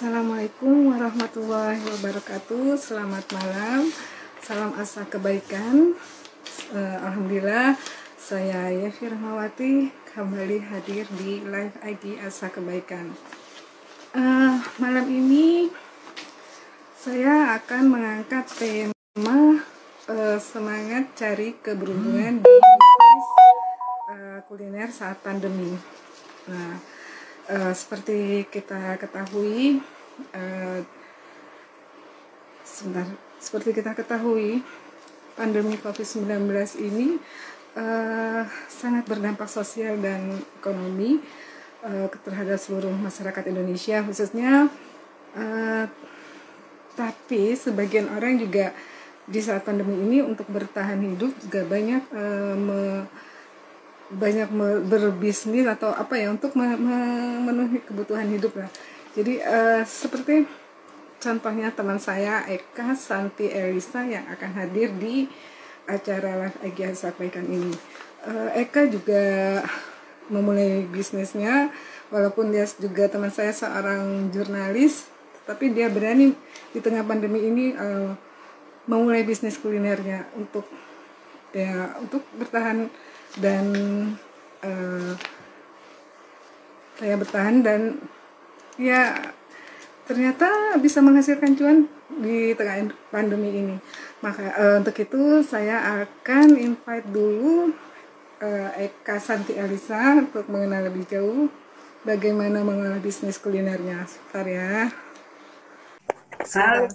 Assalamualaikum warahmatullahi wabarakatuh. Selamat malam. Salam asa kebaikan. Alhamdulillah, saya Yevi Rahmawati kembali hadir di live IG Asa Kebaikan. Malam ini saya akan mengangkat tema semangat cari keberuntungan di bisnis kuliner saat pandemi. Nah, seperti kita ketahui, pandemi COVID-19 ini sangat berdampak sosial dan ekonomi terhadap seluruh masyarakat Indonesia khususnya. Tapi sebagian orang juga di saat pandemi ini untuk bertahan hidup juga banyak berbisnis atau untuk memenuhi kebutuhan hidup lah. Jadi seperti contohnya teman saya Eka Santi Elisa yang akan hadir di acara Live IG Asa Kebaikan ini. Eka juga memulai bisnisnya, walaupun dia juga teman saya seorang jurnalis, tapi dia berani di tengah pandemi ini memulai bisnis kulinernya untuk bertahan dan saya bertahan dan ya ternyata bisa menghasilkan cuan di tengah pandemi ini. Maka untuk itu saya akan invite dulu Eka Santi Elisa untuk mengenal lebih jauh bagaimana mengelola bisnis kulinernya. Sebentar ya. Halo.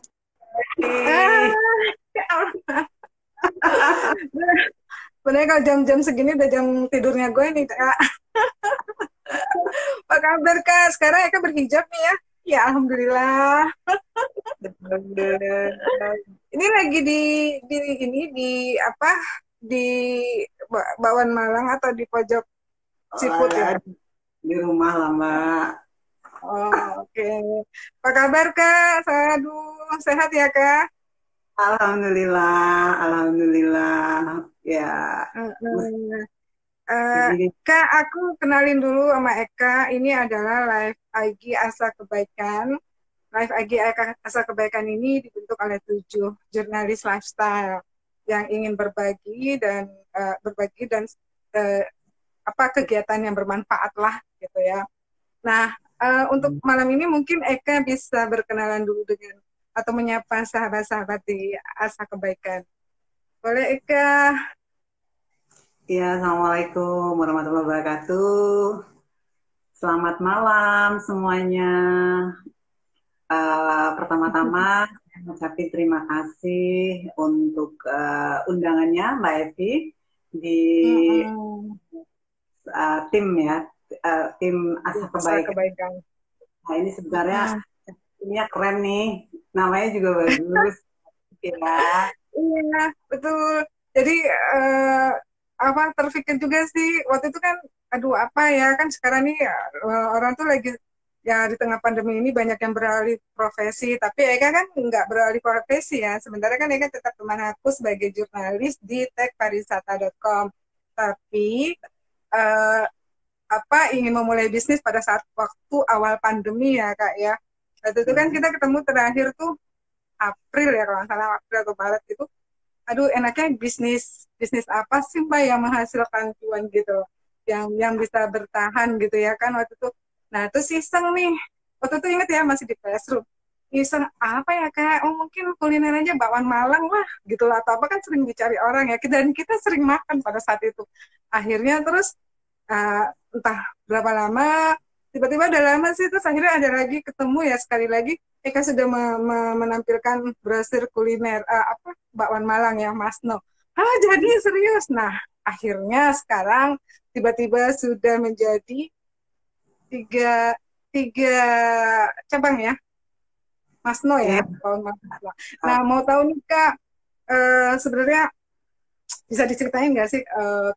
Sebenarnya kalau jam-jam segini udah jam tidurnya gue nih, Kak. Apa kabar, Kak? Sekarang Eka berhijab nih ya? Ya, alhamdulillah. Ini lagi di Bawan Malang atau di pojok Siput ya? Di rumah lah, Mbak. Oh, oke. Apa kabar, Kak? Aduh, sehat ya, Kak? Alhamdulillah. Ya. Kak, aku kenalin dulu sama Eka. Ini adalah Live IG Asa Kebaikan. Live IG Asa Kebaikan ini dibentuk oleh 7 jurnalis lifestyle yang ingin berbagi dan kegiatan yang bermanfaat lah gitu ya. Nah, untuk malam ini mungkin Eka bisa berkenalan dulu dengan atau menyapa sahabat-sahabat di Asa Kebaikan. Boleh, Eka? Ya, Assalamualaikum warahmatullahi wabarakatuh. Selamat malam semuanya. Pertama-tama saya mengucapkan terima kasih untuk undangannya Mbak Evi di tim Asa Kebaikan. Nah, ini sebenarnya ini keren nih, namanya juga bagus. Ya. Iya, betul. Jadi terpikir juga sih waktu itu kan, kan sekarang nih orang tuh lagi ya di tengah pandemi ini banyak yang beralih profesi, tapi Eka kan nggak beralih profesi ya. Sementara kan Eka tetap teman aku sebagai jurnalis di techparisata.com, tapi ingin memulai bisnis pada saat waktu awal pandemi ya, Kak ya. Waktu itu kan kita ketemu terakhir tuh April ya, kalau nggak salah April atau Maret gitu. Aduh, enaknya bisnis apa sih Mbak yang menghasilkan cuan gitu, yang bisa bertahan gitu ya kan waktu itu. Nah, terus iseng nih, waktu itu inget ya, masih di classroom, iseng apa ya Kak, mungkin kuliner aja bakwan Malang lah gitu lah, atau apa kan sering dicari orang ya, dan kita sering makan pada saat itu. Akhirnya terus entah berapa lama, tiba-tiba udah lama sih, terus akhirnya ada lagi ketemu ya, sekali lagi Eka sudah menampilkan brosur kuliner bakwan Malang ya, Mas No. Jadi serius. Nah, akhirnya sekarang tiba-tiba sudah menjadi tiga cabang ya, Mas No ya, bakwan Malang. Nah, mau tahu nih Kak, sebenarnya bisa diceritain nggak sih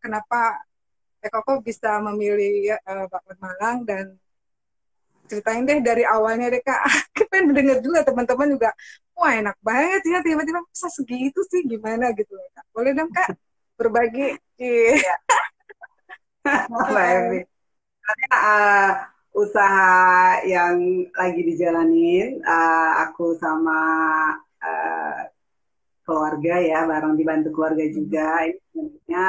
kenapa Eko bisa memilih bakwan Malang, dan ceritain deh dari awalnya deh Kak. Kita pengen dengar juga, teman-teman juga, wah enak banget ya, tiba-tiba bisa segitu sih, gimana gitu Kak. Boleh dong Kak berbagi? Mbak Evi. usaha yang lagi dijalanin, aku sama uh, keluarga ya, bareng dibantu keluarga juga. Ini sebenarnya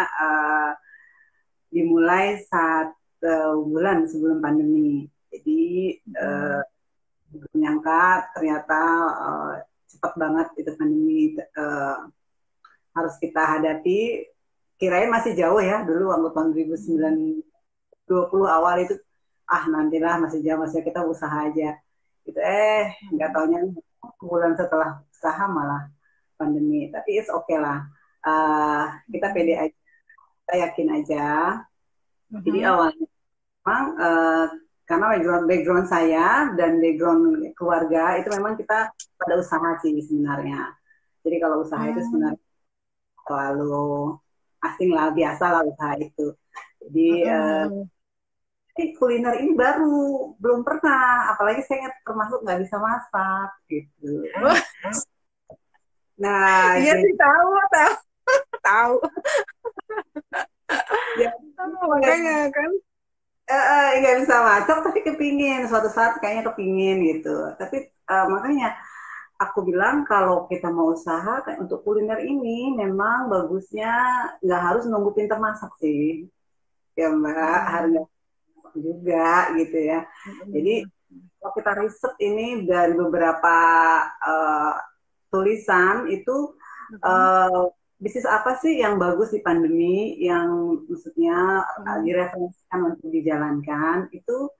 dimulai 1 bulan sebelum pandemi. Jadi menyangka ternyata cepat banget itu pandemi harus kita hadapi. Kirain masih jauh ya dulu waktu tahun 2020 awal itu, nantilah masih jauh, masih kita usaha aja gitu. Nggak taunya bulan setelah usaha malah pandemi. Tapi it's okay lah, kita pede aja, kita yakin aja. Jadi awalnya memang karena background saya dan background keluarga itu memang kita pada usaha sih sebenarnya. Jadi kalau usaha itu sebenarnya selalu asing lah, biasa lah usaha itu. Jadi kuliner ini baru, belum pernah, apalagi saya termasuk nggak bisa masak gitu. Nah, iya sih, tahu tahu. Ya, makanya kan nggak bisa masak tapi kepingin, suatu saat kayaknya kepingin gitu. Tapi makanya aku bilang kalau kita mau usaha kayak untuk kuliner ini memang bagusnya nggak harus nunggu pintar masak sih, ya Mbak, harus juga gitu ya. Jadi kalau kita riset ini dari beberapa tulisan itu bisnis apa sih yang bagus di pandemi, yang maksudnya direferensikan untuk dijalankan itu,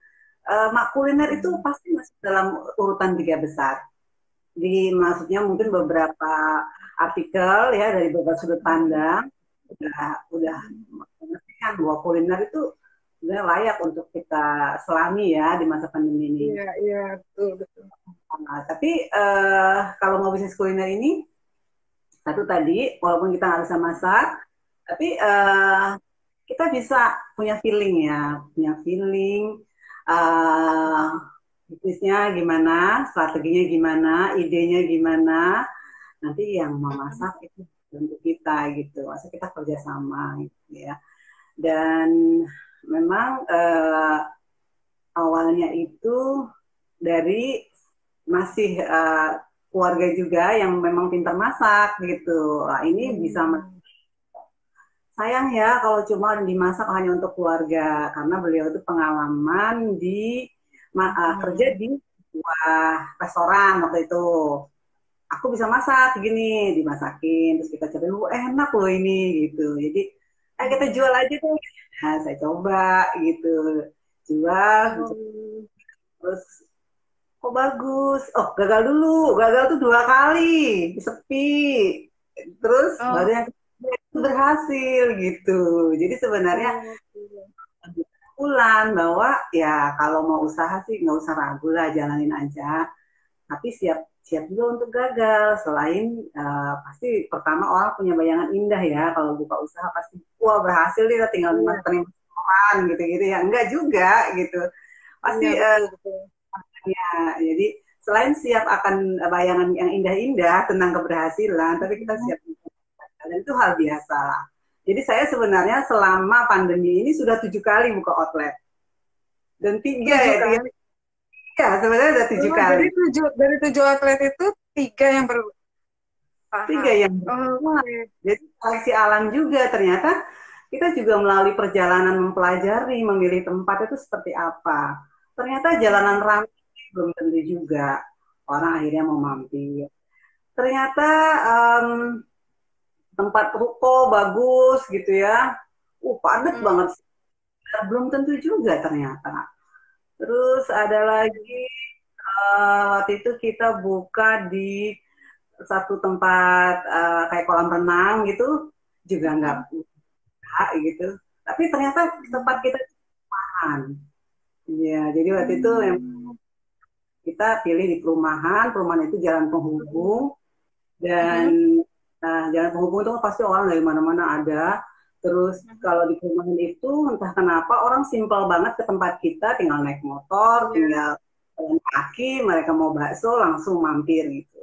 mak kuliner itu pasti masuk dalam urutan 3 besar. Di maksudnya mungkin beberapa artikel ya dari beberapa sudut pandang udah memastikan bahwa kuliner itu sebenarnya layak untuk kita selami ya di masa pandemi ini. Iya, betul. Tapi kalau mau bisnis kuliner ini, satu tadi, walaupun kita nggak bisa masak, tapi kita bisa punya feeling ya, punya feeling, bisnisnya gimana, strateginya gimana, idenya gimana, nanti yang memasak itu untuk kita gitu, masa kita kerjasama gitu ya. Dan memang awalnya itu dari masih keluarga juga yang memang pintar masak gitu. Nah, ini bisa sayang ya kalau cuma dimasak hanya untuk keluarga, karena beliau itu pengalaman di kerja di sebuah restoran waktu itu. Aku bisa masak gini, dimasakin, terus kita cobain, enak loh ini gitu. Jadi kita jual aja tuh. Nah, saya coba gitu, jual, terus kok bagus. Oh, gagal dulu. Gagal tuh 2 kali. Sepi. Terus baru yang berhasil gitu. Jadi sebenarnya bulan bahwa ya kalau mau usaha sih nggak usah ragu lah, jalanin aja. Tapi siap juga untuk gagal. Selain pasti pertama orang punya bayangan indah ya kalau buka usaha, pasti wah berhasil dia tinggal terima orang gitu-gitu ya. Enggak juga gitu. Pasti ya, jadi selain siap akan bayangan yang indah-indah tentang keberhasilan, tapi kita siap dan itu hal biasa lah. Jadi saya sebenarnya selama pandemi ini sudah 7 kali buka outlet dan 3 ya, sebenarnya ada 7 kali. Dari 7 outlet itu 3 yang 3 yang jadi seleksi alam juga. Ternyata kita juga melalui perjalanan mempelajari, memilih tempat itu seperti apa. Ternyata jalanan ramai belum tentu juga orang akhirnya mau mampir. Ternyata tempat ruko bagus gitu ya, padat banget, belum tentu juga ternyata. Terus ada lagi waktu itu kita buka di satu tempat kayak kolam renang gitu, juga nggak buka gitu. Tapi ternyata tempat kita perumahan. Ya, jadi waktu itu yang kita pilih di perumahan itu jalan penghubung, dan jalan penghubung itu pasti orang dari mana-mana ada. Terus kalau di perumahan itu entah kenapa orang simpel banget ke tempat kita, tinggal naik motor, tinggal jalan kaki, mereka mau bakso langsung mampir gitu.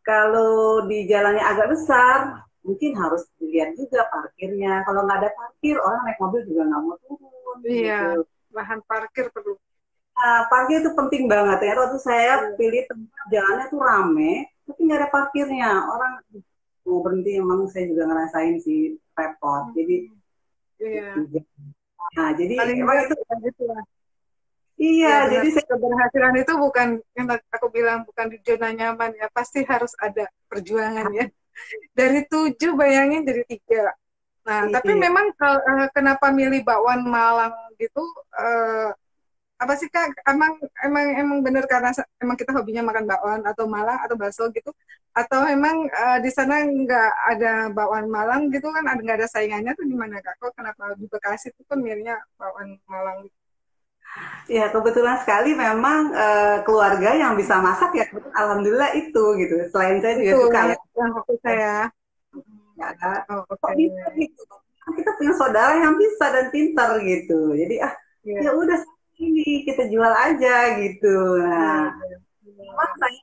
Kalau di jalannya agak besar, mungkin harus dilihat juga parkirnya. Kalau nggak ada parkir, orang naik mobil juga nggak mau turun. Iya, gitu. Lahan parkir perlu. parkir itu penting banget. Ternyata waktu saya pilih tempat jalannya tuh rame, tapi nggak ada parkirnya. Orang mau berhenti, emang saya juga ngerasain sih repot. Jadi, Iya. nah, jadi Paling emang enggak itu ya gitu lah. iya. Ya benar, Jadi saya keberhasilan itu bukan yang aku bilang bukan di zona nyaman ya, pasti harus ada perjuangan ya. Dari 7 bayangin jadi 3. Nah, tapi iya. memang kenapa milih bakwan Malang gitu? eh, Apa sih Kak? Emang bener karena emang kita hobinya makan bakwan atau Malang atau bakso gitu? Atau emang di sana nggak ada bakwan Malang gitu kan? Ada nggak ada saingannya tuh gimana Kak? Kok kenapa di Bekasi itu kan milihnya bakwan Malang? Ya, kebetulan sekali memang keluarga yang bisa masak ya, alhamdulillah itu gitu. Selain saya juga Itu suka ya, yang fokus saya. ya, Oh, kok oke. bisa gitu. Kan kita punya saudara yang bisa dan pintar gitu. Jadi Iya, ya udah ini kita jual aja gitu. iya, Nah, iya. memang saya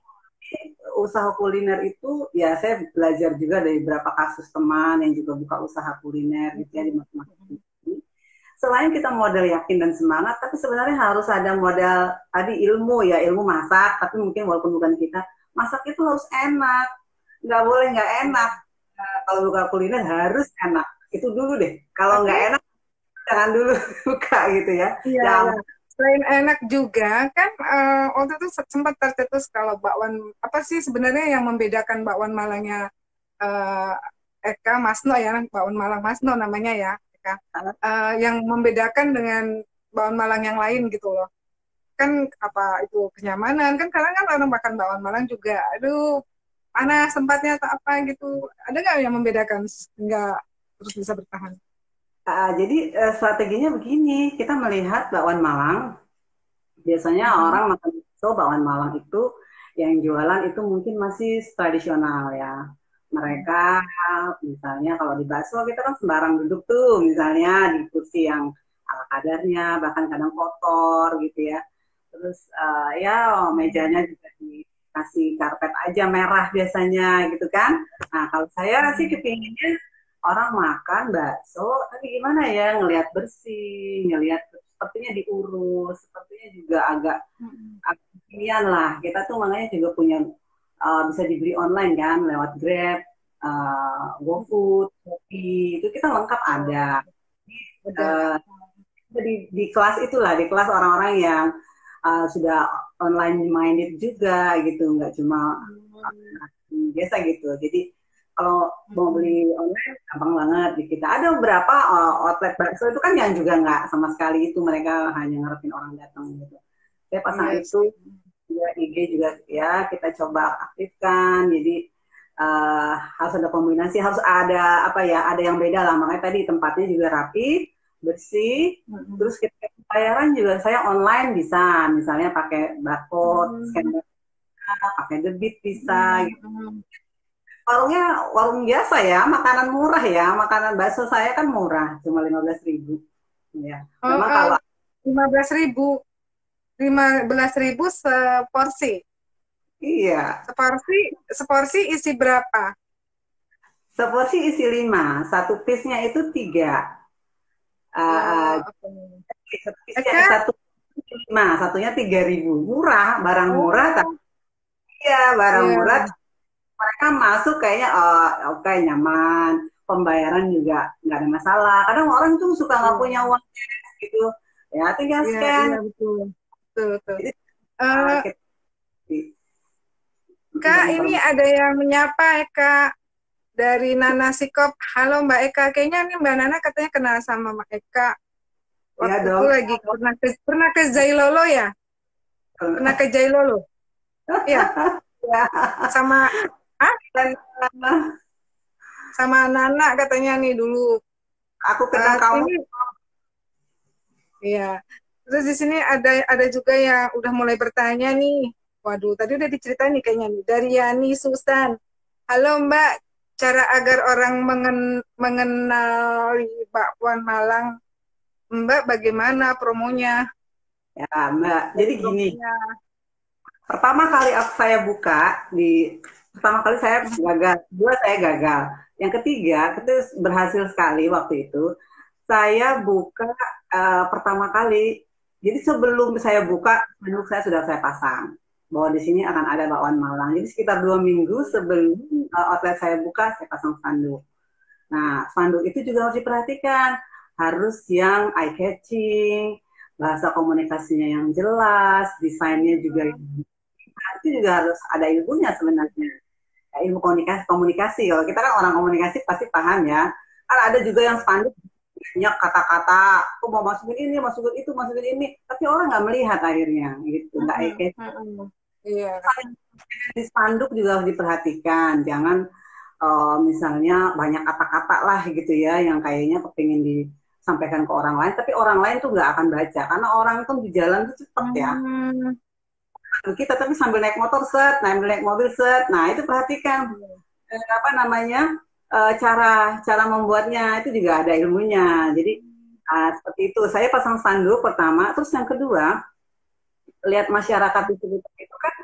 usaha kuliner itu ya saya belajar juga dari beberapa kasus teman yang juga buka usaha kuliner gitu ya di masing-masing. Selain kita modal yakin dan semangat, tapi sebenarnya harus ada modal tadi ilmu ya, ilmu masak, tapi mungkin walaupun bukan kita, masak itu harus enak, nggak boleh nggak enak. Nah, kalau buka kuliner harus enak, itu dulu deh. Kalau Tapi nggak enak, jangan dulu buka gitu ya. iya, Ya, iya. Selain enak juga kan waktu itu sempat tercetus kalau bakwan apa sih sebenarnya yang membedakan bakwan Malangnya eh, Eka Masno ya, bakwan Malang Masno namanya ya, Eka. Yang membedakan dengan bakwan Malang yang lain gitu loh. Kan apa itu kenyamanan kan karena kan orang makan bakwan Malang juga, aduh panas tempatnya atau apa gitu. Ada nggak yang membedakan nggak terus bisa bertahan? jadi strateginya begini, kita melihat bakwan Malang, biasanya Mm-mm. orang makan bakso, bakwan Malang itu yang jualan itu mungkin masih tradisional ya. Mereka misalnya kalau di bakso kita kan sembarang duduk tuh, misalnya di kursi yang ala kadarnya, bahkan kadang kotor gitu ya. Terus ya mejanya juga dikasih karpet aja merah biasanya gitu kan. Nah kalau saya sih Mm-mm. kepinginnya orang makan bakso, tapi gimana ya ngelihat bersih, ngelihat sepertinya diurus, sepertinya juga agak Mm-mm. kekinian lah. Kita tuh makanya juga punya bisa dibeli online kan lewat Grab, GoFood, Shopee, itu kita lengkap Oh, ada. ada. Uh, di kelas itulah, di kelas orang-orang yang sudah online minded juga gitu, nggak cuma Hmm. biasa gitu. Jadi kalau mau Mm-mm. beli online gampang banget di kita. Ada beberapa outlet bakso itu kan yang juga nggak sama sekali itu mereka hanya ngarepin orang datang gitu. Saya pasang Iya itu sih. juga IG juga ya kita coba aktifkan. Jadi harus ada kombinasi, harus ada apa ya, ada yang beda lah. Makanya tadi tempatnya juga rapi, bersih. Mm-mm. Terus kita bayaran juga saya online bisa, misalnya pakai barcode, scan Mm-mm. pakai debit bisa. Mm-mm. Warungnya warung biasa ya, makanan murah ya, makanan bakso saya kan murah, cuma 15.000. Ya, Oh, memang kalau 15.000, 15.000 seporsi. iya, Seporsi, seporsi isi berapa? seporsi isi 5, satu piece-nya itu 3. Uh, Oh, oke. satu piece-nya Eka, satu 5, satunya 3.000. Murah, barang murah, tapi oh, ya barang murah. iya, Mereka masuk kayaknya oke nyaman, pembayaran juga nggak ada masalah. Kadang orang tuh suka nggak punya iya, uang cash gitu, ya tinggal iya, scan. iya, betul, betul, betul. Jadi Eh, kita Kak, untuk ini mempermudah. ada yang menyapa Eka dari Nana Sikop. Halo Mbak Eka, kayaknya nih Mbak Nana katanya kenal sama Mbak Eka. Ya Waktu itu dong. lagi pernah ke Jailolo ya? Pernah ke Jailolo? Iya, Ya, sama ah dan sama Nana katanya nih dulu. aku kenal kamu. Ini iya. Terus di sini ada juga yang udah mulai bertanya nih. Waduh, tadi udah diceritain nih kayaknya nih dari Yani Susan. Halo Mbak, cara agar orang mengenali bakwan Malang, Mbak bagaimana promonya? Ya, Mbak. Dari Jadi gini, promonya. pertama kali saya buka pertama kali saya gagal, dua saya gagal. Yang ketiga, itu berhasil sekali waktu itu. Saya buka pertama kali Jadi sebelum saya buka, spanduk saya sudah saya pasang bahwa di sini akan ada bakwan Malang. Jadi sekitar 2 minggu sebelum outlet saya buka, saya pasang spanduk. Nah, spanduk itu juga harus diperhatikan, harus yang eye catching, bahasa komunikasinya yang jelas, desainnya juga itu juga harus ada ilmunya sebenarnya. Ya, ilmu komunikasi, komunikasi. Kalau kita kan orang komunikasi pasti paham ya. Kan ada juga yang spanduk banyak kata-kata, aku mau masukin ini, masukin itu, masukin ini, tapi orang nggak melihat akhirnya, gitu, nggak eye. Iya. Di spanduk juga harus diperhatikan, jangan misalnya banyak kata-kata lah gitu ya, yang kayaknya kepingin disampaikan ke orang lain, tapi orang lain tuh nggak akan baca, karena orang tuh di jalan tuh cepet ya. Kita tapi sambil naik motor set, sambil naik mobil set, nah itu perhatikan apa namanya cara cara membuatnya itu juga ada ilmunya. Jadi seperti itu. Saya pasang spanduk pertama, terus yang kedua lihat masyarakat itu kan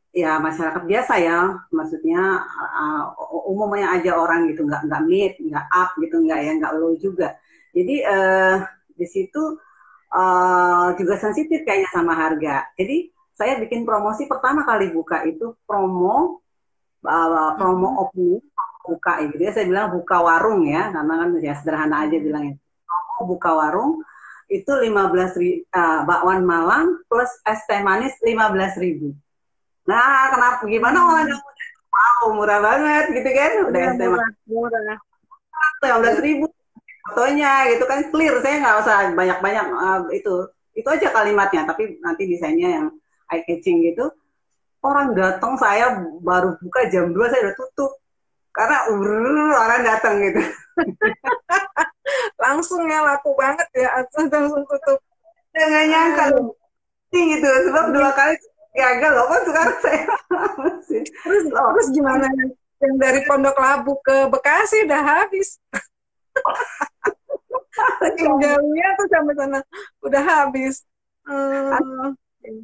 ya masyarakat biasa ya, maksudnya umumnya aja orang gitu, nggak mid, nggak up gitu, nggak ya nggak low juga. Jadi di situ juga sensitif kayaknya sama harga. Jadi saya bikin promosi pertama kali buka itu promo opening buka gitu ya. Saya bilang buka warung ya, karena kan ya sederhana aja bilangnya. Promo buka warung itu 15.000 bakwan Malang plus es teh manis 15.000. Nah, kenapa gimana orang wow murah banget gitu kan? Udah es teh manis Murah. 15.000 fotonya gitu kan clear, saya nggak usah banyak-banyak itu aja kalimatnya, tapi nanti desainnya yang eye catching gitu. Orang datang, saya baru buka jam 2 saya udah tutup karena orang datang gitu. Langsung ya laku banget ya, langsung tutup. Jangan nyangka gitu, sebab 2 kali gagal loh kan sekarang saya terus gimana yang dari Pondok Labu ke Bekasi udah habis. Saking jauhnya tuh sampai sana udah habis.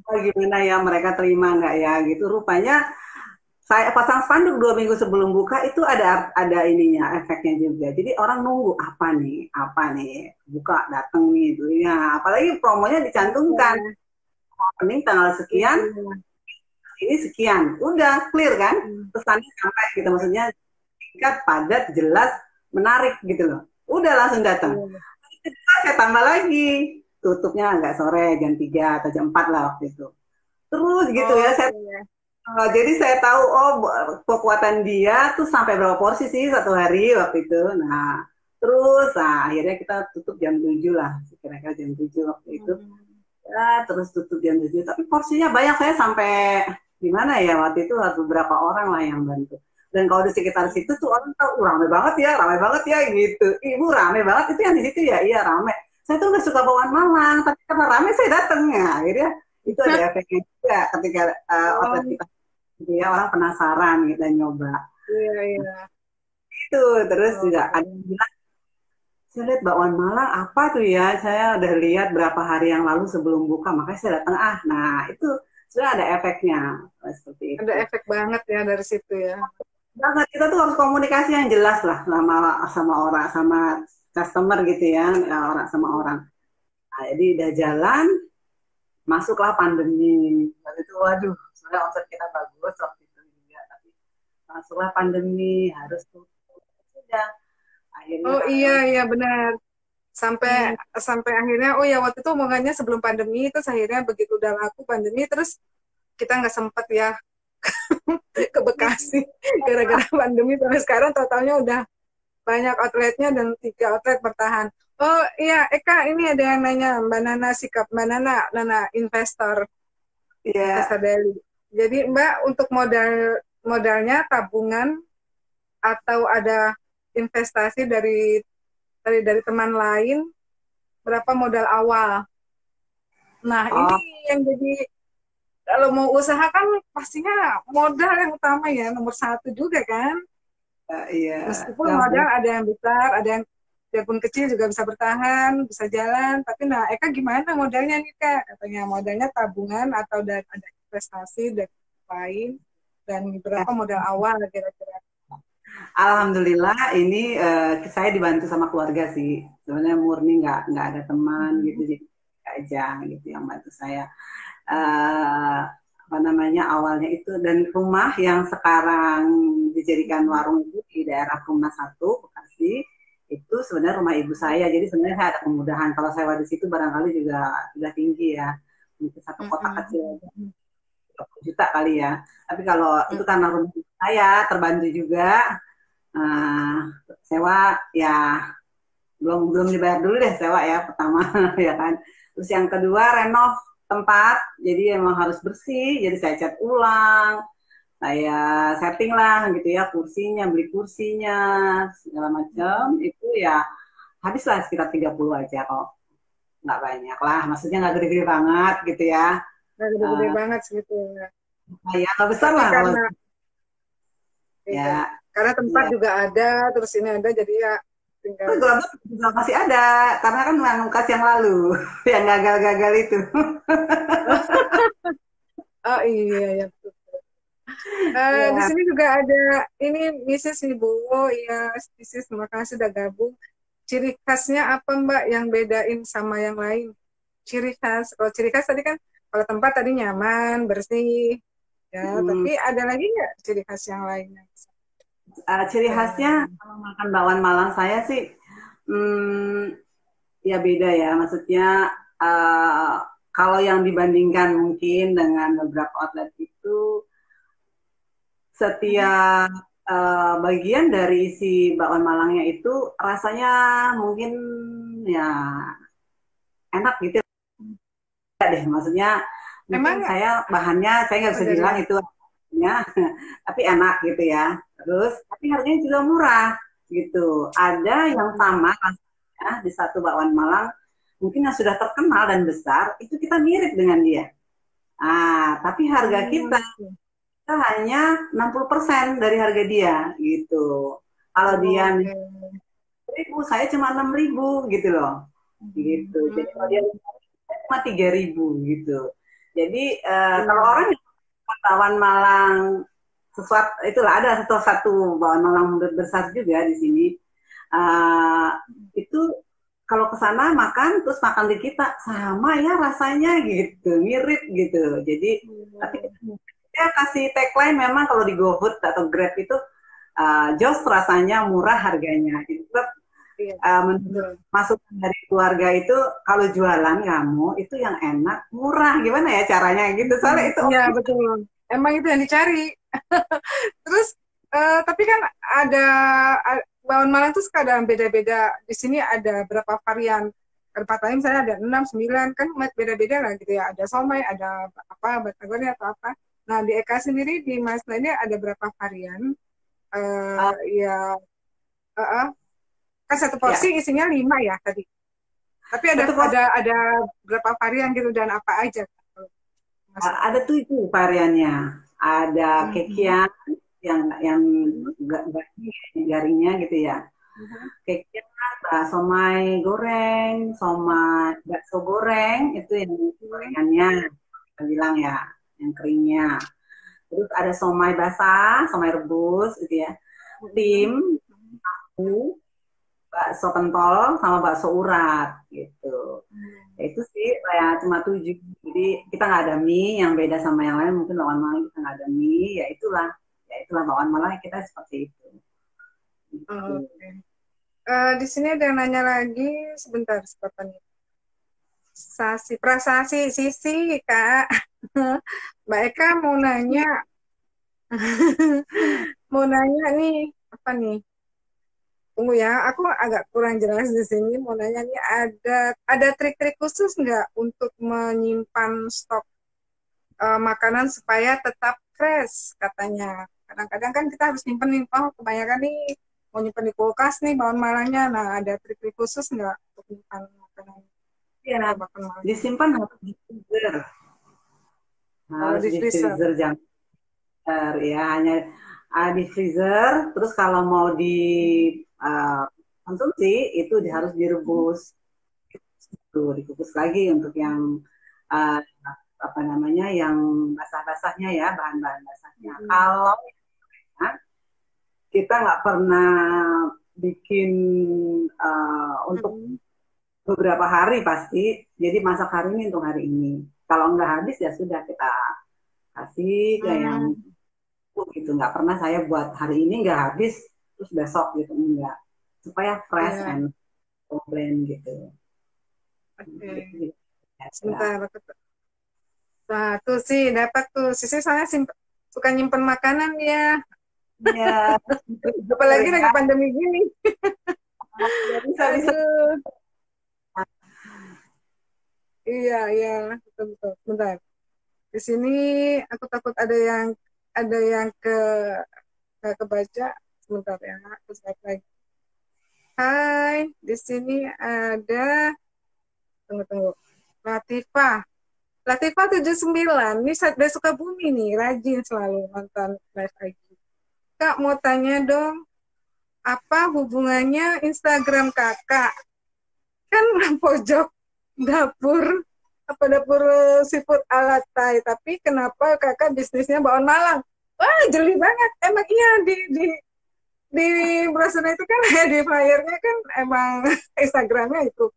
Gimana ya mereka terima nggak ya gitu. Rupanya saya pasang spanduk 2 minggu sebelum buka itu ada ininya efeknya juga. Jadi orang nunggu apa nih buka datang nih itu ya. Apalagi promonya dicantumkan opening tanggal sekian, ini sekian, udah clear kan? Pesannya sampai gitu, maksudnya singkat, padat, jelas, menarik gitu loh. Udah langsung datang. Saya tambah lagi, tutupnya agak sore jam 3 atau jam 4 lah waktu itu. Terus gitu ya, jadi saya tahu kekuatan dia tuh sampai berapa porsi sih satu hari waktu itu. Nah, terus akhirnya kita tutup jam 7 lah, kira-kira jam 7 waktu itu. Ya, terus tutup jam 7, tapi porsinya banyak, saya sampai gimana ya waktu itu harus beberapa orang lah yang bantu. Dan kalau di sekitar situ tuh orang tahu rame banget ya gitu. Ibu rame banget itu yang di situ ya, iya rame. Saya tuh nggak suka bawaan Malang, tapi karena rame saya datang ya. Akhirnya itu ada efeknya juga ketika outlet kita, dia orang penasaran gitu dan nyoba. Iya. Itu terus juga ada yang bilang, saya lihat bakwan Malang apa tuh ya, saya udah lihat berapa hari yang lalu sebelum buka, makanya saya datang nah itu sudah ada efeknya seperti itu. Ada efek banget ya dari situ ya. Banget, kita tuh harus komunikasi yang jelas lah sama orang, sama customer gitu ya, orang sama orang. Nah, jadi udah jalan, masuklah pandemi. Waktu itu waduh, sebenarnya omset kita bagus waktu itu juga, tapi masuklah pandemi, harus tutup. Sudah akhirnya iya benar. Sampai akhirnya waktu itu omongannya sebelum pandemi, terus akhirnya begitu udah laku pandemi, terus kita nggak sempet ya ke Bekasi gara-gara pandemi. Sampai sekarang totalnya udah banyak outletnya dan 3 outlet bertahan. Oh iya, Eka, ini ada yang nanya, Mbak Nana sikap Mbak Nana investor, investor daily. Jadi Mbak untuk modalnya tabungan atau ada investasi dari teman lain, berapa modal awal? Nah ini yang jadi, kalau mau usaha kan pastinya modal yang utama ya, nomor 1 juga kan. Iya. Meskipun modal ada yang besar, ada yang biarpun kecil juga bisa bertahan, bisa jalan. Tapi Eka gimana modalnya nih Kak? Katanya modalnya tabungan atau ada investasi dan lain, dan berapa modal awal kira-kira? Alhamdulillah ini saya dibantu sama keluarga sih. Sebenarnya murni nggak ada teman gitu. Jadi aja gitu yang bantu saya. Apa namanya awalnya itu, dan rumah yang sekarang dijadikan warung itu di daerah Rumah 1 Bekasi itu sebenarnya rumah ibu saya, jadi sebenarnya saya ada kemudahan kalau sewa di situ barangkali juga sudah tinggi ya, mungkin satu kotak kecil 30 juta kali ya, tapi kalau itu karena rumah ibu saya terbantu juga. Sewa ya belum belum dibayar dulu deh sewa ya pertama ya kan. Terus yang kedua renov tempat, jadi emang harus bersih, jadi saya cat ulang, saya setting lah gitu ya kursinya, beli kursinya segala macam itu ya habislah sekitar 30 aja kok, nggak banyak lah, maksudnya nggak gede-gede banget gitu ya. Nggak gede-gede banget segitu ya. Ya nggak besar Tapi lah kalau karena iya, ya. karena tempat Ya. juga ada, terus ini ada, jadi ya tinggal. Tapi gelabah juga masih ada, karena kan ngangkat yang lalu, yang gagal-gagal itu. Oh iya ya. Di Ya, sini juga ada ini bisnis Ibu. Oh iya, bisnis, terima kasih sudah gabung. Ciri khasnya apa Mbak yang bedain sama yang lain? Ciri khas. Kalau ciri khas tadi kan kalau tempat tadi nyaman, bersih, ya. hmm, Tapi ada lagi nggak ciri khas yang lainnya? ciri khasnya kalau makan bakwan Malang saya sih, hmm, ya beda ya. Maksudnya uh, kalau yang dibandingkan mungkin dengan beberapa outlet itu, setiap bagian dari isi bakwan Malangnya itu rasanya mungkin ya enak gitu ya deh. Maksudnya mungkin Emang saya nggak bisa dari bilang itu ya, tapi enak gitu ya. Terus tapi harganya juga murah gitu. Ada yang sama rasanya di satu bakwan Malang mungkin yang sudah terkenal dan besar itu kita mirip dengan dia. Tapi harga kita hanya 60% dari harga dia gitu. Kalau dia oke. 1.000, saya cuma 6.000 gitu loh. Gitu. Jadi kalau dia cuma 3.000 gitu. Jadi kalau Iya. orang yang bakawan Malang sesuatu itulah, ada satu bakawan Malang besar juga di sini. Uh, itu kalau ke sana makan terus makan di kita sama ya rasanya gitu, mirip gitu. Jadi tapi saya kasih tagline memang kalau di GoFood atau Grab itu jos rasanya murah harganya. Itu Iya, menurut betul. masukan dari keluarga itu kalau jualan kamu itu yang enak murah, gimana ya caranya gitu, soalnya itu Iya, betul. Emang itu yang dicari. Terus, tapi kan ada, bawang Malang tuh suka ada beda-beda. Di sini ada berapa varian. Tempat lain misalnya ada 6, 9, kan beda-beda lah gitu ya. Ada somai, ada apa, batagornya atau apa. Nah, di Eka sendiri, di Mas ini ada berapa varian. uh, Ya, uh, uh, kan satu ya porsi isinya 5 ya tadi. Tapi ada satu pos ada ada berapa varian gitu dan apa aja, Mas? ada 7 variannya, ada Mhm. kekian yang garingnya gitu ya, Mhm. kekian, somai goreng, somai bakso goreng itu yang Mhm. gorengannya kita bilang ya, yang keringnya. Terus ada somai basah, somai rebus gitu ya, Mhm. tim, bakso pentol sama bakso urat gitu. Ya, itu sih ya cuma 7. Jadi kita nggak ada mie yang beda sama yang lain. Mungkin lawan Malang kita nggak ada mie. Ya itulah lawan Malang kita seperti itu. Gitu. Oke. Di sini ada yang nanya lagi, sebentar, siapa nih? Prasasi, Sisi, Kak. Mbak Eka mau nanya, mau nanya nih, apa nih? Tunggu ya, aku agak kurang jelas di sini. Mau nanya nih, ada trik-trik khusus nggak untuk menyimpan stok makanan supaya tetap fresh katanya. Kadang-kadang kan kita harus nyimpen nih, oh kebanyakan nih mau nyimpen di kulkas nih bawang malangnya. Nah, ada trik-trik khusus nggak untuk nyimpan makanan Ya, bawang malang? disimpan harus di freezer. Oh, Harus di di freezer. freezer jangan ya, hanya di freezer. Terus kalau mau di uh, konsumsi itu harus direbus. Tuh, dikukus lagi untuk yang uh, apa namanya yang basah-basahnya ya, bahan-bahan basahnya. Kalau kita nggak pernah bikin untuk beberapa hari pasti. Jadi masak hari ini untuk hari ini. Kalau nggak habis ya sudah kita kasih ke yang Hmm, gitu. Nggak pernah saya buat hari ini nggak habis terus besok gitu enggak. Supaya fresh iya, and komplain gitu. oke. Gitu. Ya. Sebentar, nah tuh sih dapat tuh. Sisi soalnya suka nyimpen makanan ya. Ya, betul Apalagi lagi ya. pandemi gini. Ya bisa-bisa. Aduh, iya, iya, betul, betul. Bentar. Di sini aku takut ada yang kebaca. Sebentar ya, aku lihat lagi. Hai, di sini ada, tunggu, tunggu. Latifah. Latifah 79. Ini dari Sukabumi nih, rajin selalu nonton live IG. Kak, mau tanya dong, apa hubungannya Instagram kakak? Kan pojok dapur, apa dapur seafood ala Thai, tapi kenapa kakak bisnisnya bakwan Malang? Wah, jeli banget. Emang iya di browser itu kan di flyernya kan emang Instagramnya itu.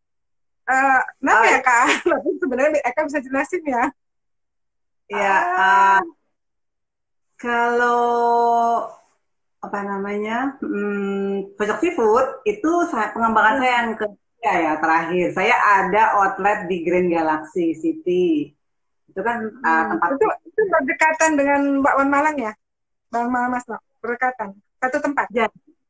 Kenapa Oh ya kak? Tapi sebenarnya Eka bisa jelasin ya. ya, Ah, kalau apa namanya pojok seafood itu pengembangan saya hmm, yang ketiga ya terakhir. Saya ada outlet di Grand Galaxy City. Itu kan tempat itu berdekatan dengan bakwan Malang ya, Bang Malang Mas no? Berdekatan, satu tempat. kerja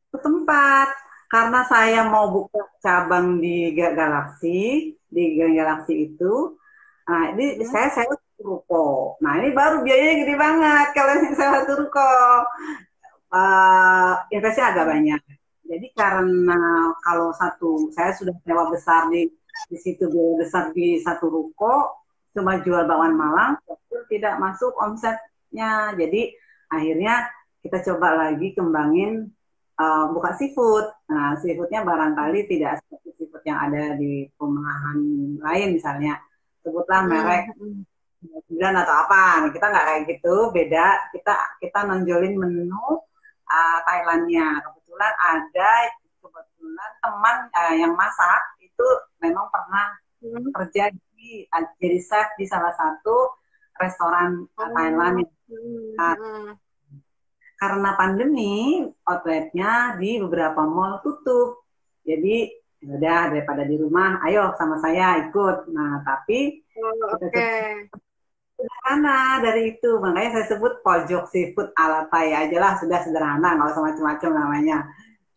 itu tempat karena saya mau buka cabang di Galaxy di Grand Galaxy itu. Nah, ini Hmm. saya sewa satu ruko. Nah, ini baru biayanya gede banget kalau yang sewa satu ruko. Investasinya agak banyak. Jadi karena kalau saya sudah sewa besar di situ biaya besar di satu ruko, cuma jual bakwan Malang, tidak masuk omsetnya. Jadi akhirnya kita coba lagi kembangin buka seafood. Nah, seafoodnya barangkali tidak seperti seafood yang ada di perumahan lain misalnya. Sebutlah merek Hmm. Hmm. bulan atau apa. Nah, kita nggak kayak gitu, beda. Kita nonjolin menu Thailandnya. Kebetulan teman yang masak itu memang pernah Hmm. kerja jadi chef di salah satu restoran Thailand Oh. yang Hmm. uh, Hmm. karena pandemi outletnya di beberapa mall tutup. Jadi ya udah daripada di rumah, ayo sama saya ikut. Nah, tapi Oh, kita oke. coba sederhana dari itu, makanya saya sebut pojok seafood ala Thai aja lah, sudah sederhana, nggak usah macam-macam namanya,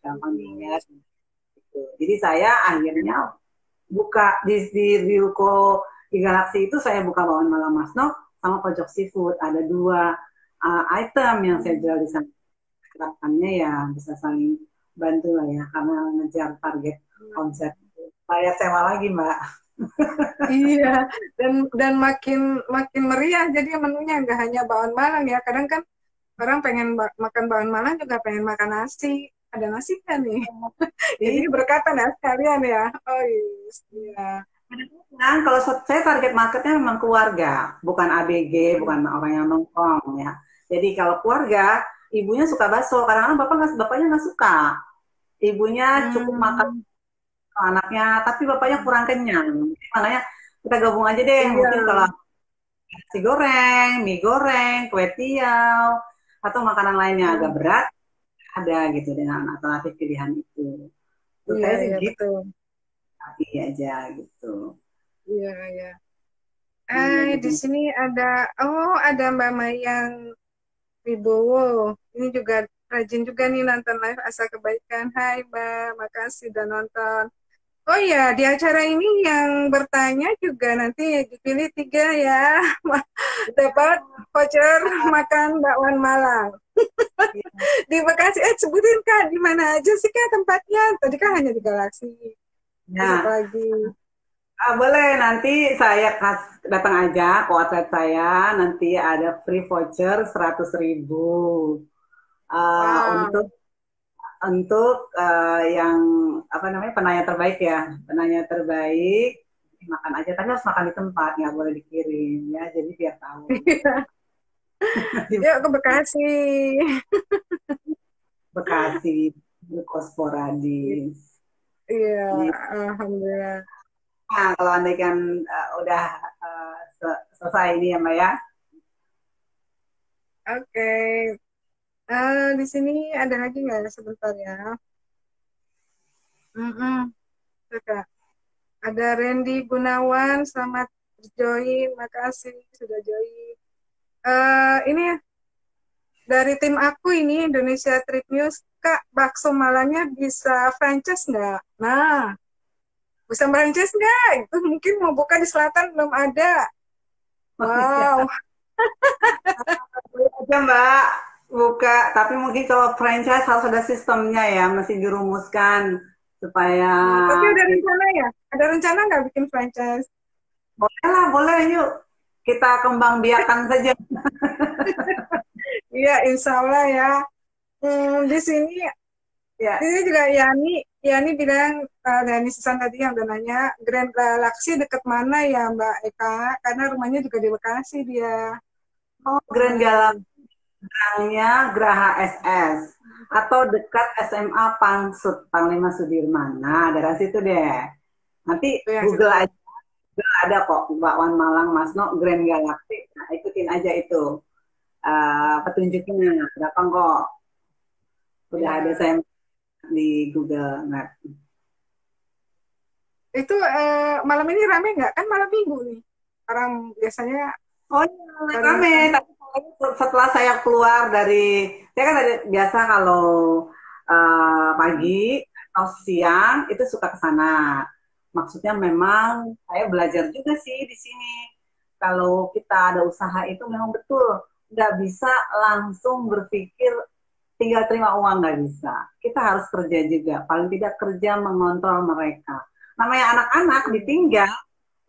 gampang Hmm. diingat gitu. Jadi saya akhirnya buka di Ruko di Galaxy itu saya buka bawaan malam Masno sama pojok seafood, ada dua item yang saya Hmm. jual di sana. Harapannya ya bisa saling bantu lah ya karena ngejar target omset. Saya sewa lagi Mbak. Iya, dan makin makin meriah jadi menunya nggak hanya bakwan Malang ya. Kadang kan orang pengen makan bakwan Malang juga pengen makan nasi. Ada nasi kan nih? Jadi Iya. berkatan ya sekalian ya. Oh iya. Nah, kalau saya target marketnya memang keluarga, bukan ABG, bukan Hmm. orang yang nongkrong ya. Jadi kalau keluarga, ibunya suka bakso, kadang-kadang bapaknya nggak suka. Ibunya cukup makan Hmm. anaknya, tapi bapaknya kurang kenyang. Jadi, makanya kita gabung aja deh, Iya. mungkin kalau nasi goreng, mie goreng, kue tiaw, atau makanan lainnya agak Hmm. berat, ada gitu dengan alternatif pilihan itu. Menurut Iya, saya sih iya gitu, betul. tapi aja gitu. Iya, iya. Iya, Di gitu. sini ada Mbak Mayang Wibowo. Ini juga rajin juga nih nonton live Asa Kebaikan. Hai Mbak, makasih udah nonton. Oh ya, di acara ini yang bertanya juga nanti dipilih 3 ya. Dapat voucher makan bakwan Malang. Di Bekasi, sebutin Kak, di mana aja sih Kak tempatnya? Tadi kan hanya di Galaksi. Terus apa Nah, lagi? boleh nanti saya datang aja ke outlet saya, nanti ada free voucher 100.000 untuk Wow. yang apa namanya penanya terbaik ya, penanya terbaik makan aja, tapi harus makan di tempat, nggak boleh dikirim ya, jadi biar tahu. Di Yuk ke Bekasi. Bekasi, Kosporadis. Iya, Gitu. alhamdulillah. Nah, kalau andai kan udah selesai ini ya Mbak ya. Oke. Di sini ada lagi nggak sebentar ya? Mm-mm. Tuh, Kak. Ada Randy Gunawan, selamat join, makasih sudah join. Ini ya, dari tim aku ini Indonesia Trip News, Kak, bakso Malangnya bisa franchise nggak? Nah, bisa franchise nggak? Itu mungkin mau buka di selatan belum ada. Oh, iya. Wow. Boleh aja Mbak buka, tapi mungkin kalau franchise harus ada sistemnya ya, mesti dirumuskan supaya Tapi ada kita, rencana ya? Ada rencana nggak bikin franchise? boleh lah, boleh yuk kita kembang biakan saja. Iya, insya Allah ya. Di sini Ya, ini juga Yani bilang, Yani Susan tadi yang udah nanya, Grand Galaxy deket mana ya Mbak Eka? Karena rumahnya juga di Bekasi dia. oh Grand Hmm, Galaxy-nya Graha SS atau dekat SMA Pansut Panglima Sudirman. Nah, daerah situ deh. Nanti itu yang situ. Google aja ada kok Mbak Wan Malang Masno Grand Galaxy. Nah, ikutin aja itu petunjuknya. Gampang kok. Udah ada Ya. saya di Google Map. Itu malam ini rame nggak? Kan malam minggu nih. Orang biasanya Oh iya, pada rame. makan. Tapi setelah saya keluar dari, saya kan dari, biasa kalau pagi atau siang itu suka ke sana. Maksudnya memang saya belajar juga sih di sini. Kalau kita ada usaha itu memang betul nggak bisa langsung berpikir tinggal terima uang, nggak bisa. Kita harus kerja juga. Paling tidak kerja mengontrol mereka. Namanya anak-anak ditinggal,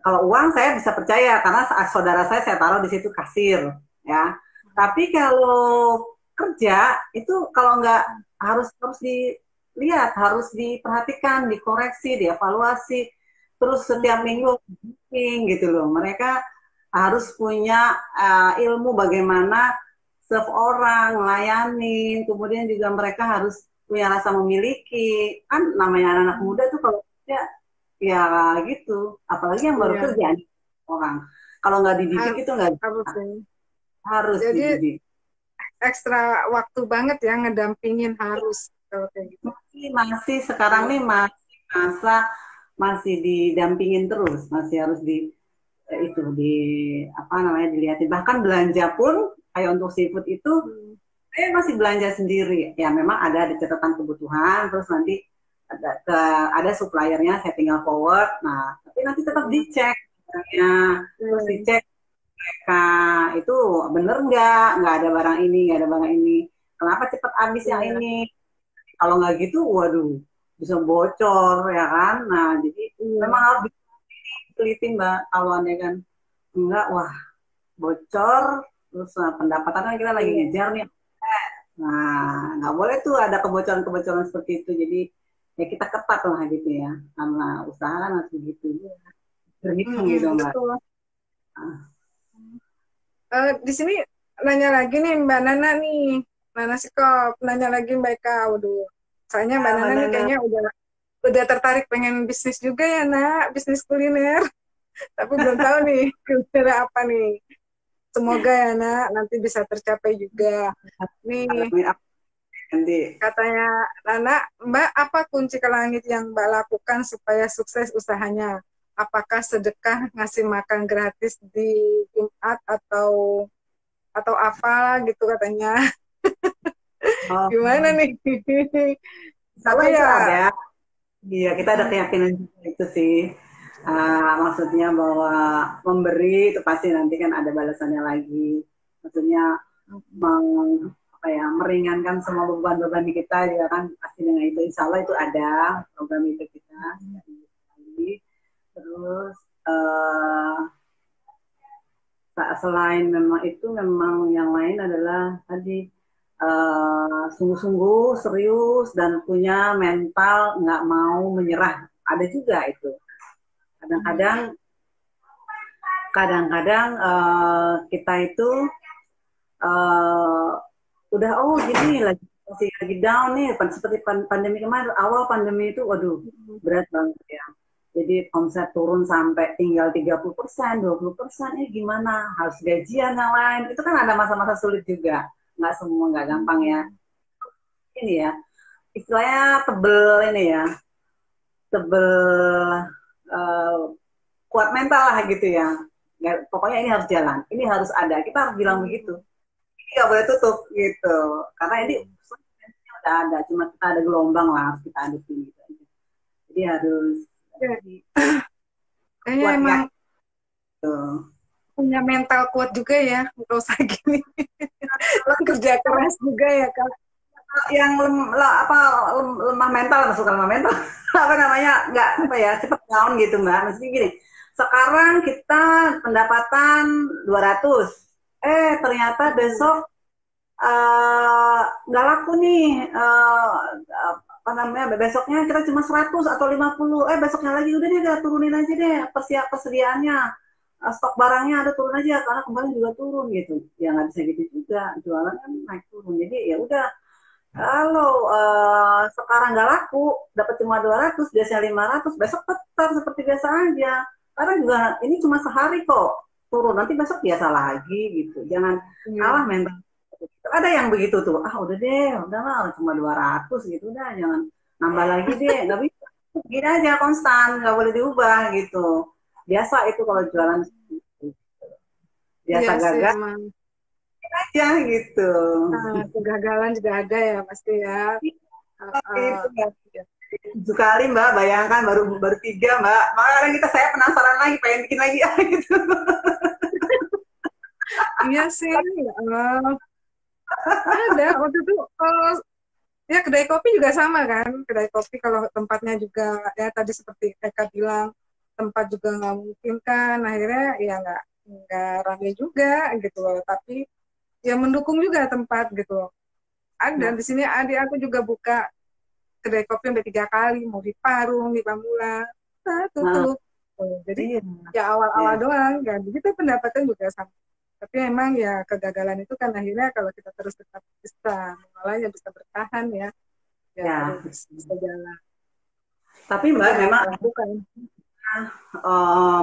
kalau uang saya bisa percaya karena saudara saya taruh di situ kasir ya. Tapi kalau kerja itu kalau nggak harus harus dilihat, harus diperhatikan, dikoreksi, dievaluasi, terus setiap minggu meeting gitu loh. Mereka harus punya ilmu bagaimana serve orang, melayani, kemudian juga mereka harus punya rasa memiliki. Kan namanya anak-anak muda tuh kalau kerja ya gitu, apalagi yang baru Iya, kerja orang kalau nggak dididik itu nggak harus bisa. sih. Harus Jadi dididik. ekstra waktu banget ya ngedampingin harus kalau kayak gitu. Masih sekarang Iya. nih masih masa masih didampingin terus, masih harus di itu di apa namanya dilihatin, bahkan belanja pun kayak untuk seafood itu Hmm. saya masih belanja sendiri ya, memang ada di catatan kebutuhan, terus nanti ada suppliernya, saya tinggal forward, nah tapi nanti tetap Hmm. dicek ya, terus Hmm. dicek mereka itu bener nggak ada barang ini, nggak ada barang ini, kenapa cepat habis yang Iya. ini, kalau nggak gitu waduh bisa bocor ya kan. Nah jadi memang Iya. harus teliti mbak, kalau aneh kan enggak wah bocor, terus pendapatan kan kita lagi Iya. ngejar nih. Nah nggak boleh tuh ada kebocoran-kebocoran seperti itu, jadi ya kita ketat lah gitu ya, karena usaha kan harus begitu, berhitung gitu mbak. Betul. Ah, Di sini nanya lagi nih Mbak Nana nih. Nana Sikop nanya lagi Mbak Eka. Waduh. Soalnya Mbak Nana nih mana kayaknya udah tertarik pengen bisnis juga ya, Nak. Bisnis kuliner. Tapi belum tahu nih kuliner apa nih. Semoga ya, Nak, nanti bisa tercapai juga. Nih, nanti. katanya Nana, Mbak, apa kunci ke langit yang Mbak lakukan supaya sukses usahanya? Apakah sedekah ngasih makan gratis di Jumat atau apa gitu katanya. Oh, Gimana nih? sama Tapi itu ya, ada. Iya, kita ada keyakinan juga itu sih. Maksudnya bahwa memberi itu pasti nanti kan ada balasannya lagi. Maksudnya meng, apa ya, meringankan semua beban-beban di kita juga kan pasti dengan itu. Insya Allah itu ada program itu kita. Terus eh, selain memang itu, memang yang lain adalah tadi sungguh-sungguh serius dan punya mental nggak mau menyerah. Ada juga itu. Kadang-kadang kadang-kadang kita itu uh, udah oh gini lagi masih lagi down nih, seperti pandemi kemarin, awal pandemi itu waduh berat banget ya. Jadi omset turun sampai tinggal 30%, 20%, gimana? Harus gajian yang lain. Itu kan ada masa-masa sulit juga. Nggak semua, nggak gampang ya. Ini ya, istilahnya tebel ini ya, tebel uh, kuat mental lah gitu ya. Pokoknya ini harus jalan, ini harus ada. Kita harus bilang begitu. Ini nggak boleh tutup gitu. Karena ini udah ada, cuma kita ada gelombang lah harus kita hadapin gitu. Jadi harus Kayaknya kuat emang ya. Gitu. punya mental kuat juga ya, nggak usah gini. Kerja keras juga ya Kak. Yang lemah mental, masuk lemah mental, apa namanya, nggak apa ya, cepet down gitu mbak. Maksudnya gini, sekarang kita pendapatan 200, ternyata besok nggak laku nih, apa namanya, besoknya kita cuma 100 atau 50, besoknya lagi udah deh, udah turunin aja deh persediaannya, stok barangnya ada, turun aja karena kemarin juga turun gitu. Ya nggak bisa gitu juga, jualan kan naik turun. Jadi ya udah, kalau sekarang nggak laku, dapat cuma 200, biasanya 500, besok tetap seperti biasa aja. Karena juga ini cuma sehari kok turun, nanti besok biasa lagi gitu. Jangan kalah mental. Ada yang begitu tuh, udah deh, udah lah, cuma 200 gitu, udah jangan nambah lagi deh, nggak bisa. Gini aja konstan, nggak boleh diubah gitu. Biasa itu kalau jualan biasa Iya sih gagal emang. aja gitu. Nah, kegagalan juga ada ya pasti ya. Itu Uh, ya. 7 kali mbak, bayangkan baru baru 3 mbak, makanya kita, saya penasaran lagi, pengen bikin lagi gitu. iya sih, ya Allah. Ada waktu itu ya kedai kopi juga sama kan. Kedai kopi kalau tempatnya juga ya tadi seperti Eka bilang, tempat juga nggak mungkin kan. Akhirnya ya nggak rame juga gitu loh. Tapi ya mendukung juga tempat gitu loh. Ada Nah, di sini adik aku juga buka kedai kopi sampai 3 kali, mau di Parung, di Pamulang, nah, tutup. Jadi iya, ya awal-awal iya, doang kan. Begitu pendapatan juga sama. Tapi memang ya kegagalan itu kan akhirnya kalau kita terus tetap bisa mengelolanya, bisa bertahan ya ya. terus bisa jalan. Tapi Itu mbak yang memang aku lakukan.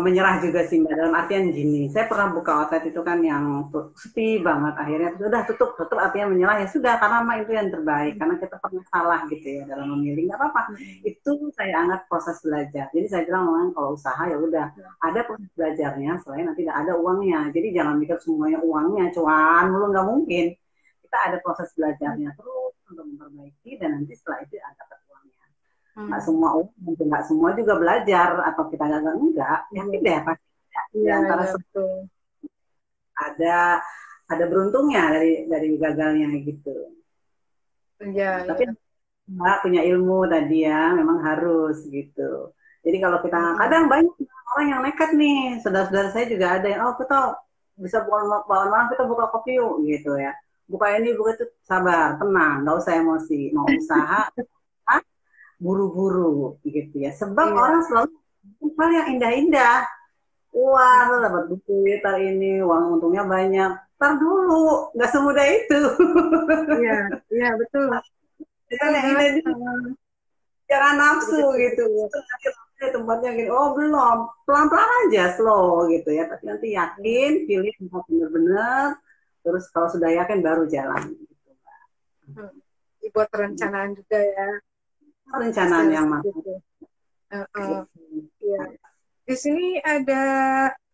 menyerah juga sih mbak, dalam artian gini, saya pernah buka outlet itu kan yang sepi banget, akhirnya sudah tutup, tutup artinya menyerah, ya sudah, karena mah itu yang terbaik, karena kita pernah salah gitu ya dalam memilih, nggak apa-apa, itu saya anggap proses belajar. Jadi saya bilang memang kalau usaha ya udah ada proses belajarnya, selain nanti tidak ada uangnya. Jadi jangan mikir semuanya uangnya cuan mulu, nggak mungkin. Kita ada proses belajarnya terus untuk memperbaiki, dan nanti setelah itu ada uangnya. Nggak semua nggak semua juga belajar, atau kita gagal, enggak, yakin deh pasti ada. Di Iya, antara iya betul. ada beruntungnya dari gagalnya gitu. Iya, Tapi iya. Mbak punya ilmu tadi ya, memang harus gitu. Jadi kalau kita, kadang banyak orang yang nekat nih, saudara-saudara saya juga ada yang, kita bisa buka malam, kita buka kopi yuk gitu ya. Buka ini, buka itu, sabar, tenang, nggak usah emosi. Mau usaha, buru-buru gitu ya. Sebab orang Iya, selalu hal yang indah-indah. Wah, lo dapat duit, tar ini, uang untungnya banyak. Tar dulu, nggak semudah itu. iya, iya betul. Jangan Betul, yang Kak. indah, jangan nafsu Begitu, gitu. begitu. Tempatnya gini, belum, pelan-pelan aja, slow gitu ya. Tapi nanti yakin, pilih tempat bener-bener, terus kalau sudah yakin baru jalan. Gitu. Dibuat perencanaan juga ya. Pasti Perencanaan harus yang matang. begitu. Iya. Di sini ada